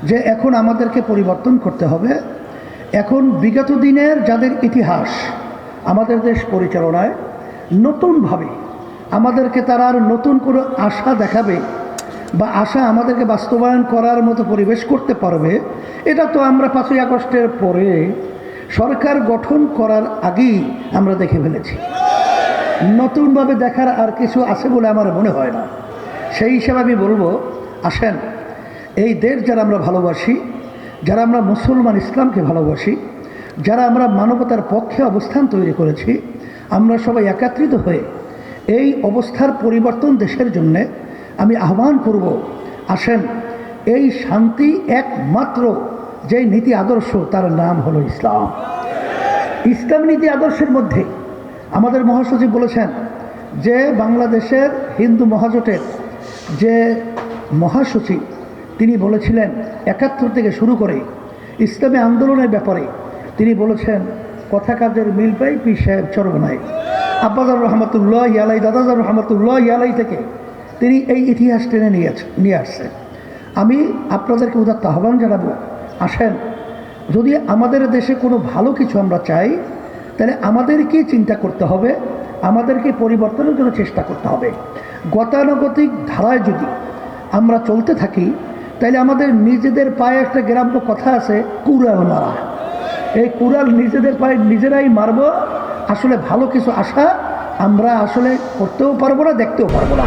যে এখন আমাদেরকে পরিবর্তন করতে হবে। এখন বিগত দিনের যাদের ইতিহাস আমাদের দেশ পরিচালনায় নতুনভাবে আমাদেরকে তারা আর নতুন করে আশা দেখাবে বা আশা আমাদেরকে বাস্তবায়ন করার মতো পরিবেশ করতে পারবে, এটা তো আমরা 5ই আগস্টের পরে সরকার গঠন করার আগেই আমরা দেখে ফেলেছি। নতুনভাবে দেখার আর কিছু আছে বলে আমার মনে হয় না। সেই হিসাবে আমি বলবো, আসেন এই দেশ যারা আমরা ভালোবাসি, যারা আমরা মুসলমান ইসলামকে ভালোবাসি, যারা আমরা মানবতার পক্ষে অবস্থান তৈরি করেছি, আমরা সবাই একত্রিত হয়ে এই অবস্থার পরিবর্তন দেশের জন্যে আমি আহ্বান করব। আসেন এই শান্তি একমাত্র যেই নীতি আদর্শ তার নাম হলো ইসলাম। ইসলাম নীতি আদর্শের মধ্যে আমাদের মহাসচিব বলেছেন যে বাংলাদেশের হিন্দু মহাজোটের যে মহাসচিব তিনি বলেছিলেন 71 থেকে শুরু করে ইসলামী আন্দোলনের ব্যাপারে তিনি বলেছেন কথা কাজের মিল পাই পীর সাহেব চরমনাই আব্বাজার রহমতুল্লাহ আলাই দাদাজার রহমতুল্লাহ আলাই থেকে তিনি এই ইতিহাস টেনে নিয়ে আসছেন। আমি আপনাদেরকে উদাত্ত আহ্বান জানাবো, আসেন যদি আমাদের দেশে কোনো ভালো কিছু আমরা চাই তাহলে আমাদেরকে চিন্তা করতে হবে, আমাদেরকে পরিবর্তনের জন্য চেষ্টা করতে হবে। গতানুগতিক ধারায় যদি আমরা চলতে থাকি তাহলে আমাদের নিজেদের পায়ে একটা গ্রাম্য কথা আছে, কুড়াল মারা। এই কুড়াল নিজেদের পায়ে নিজেরাই মারব। আসলে ভালো কিছু আশা আমরা আসলে করতেও পারবো না, দেখতেও পারবো না।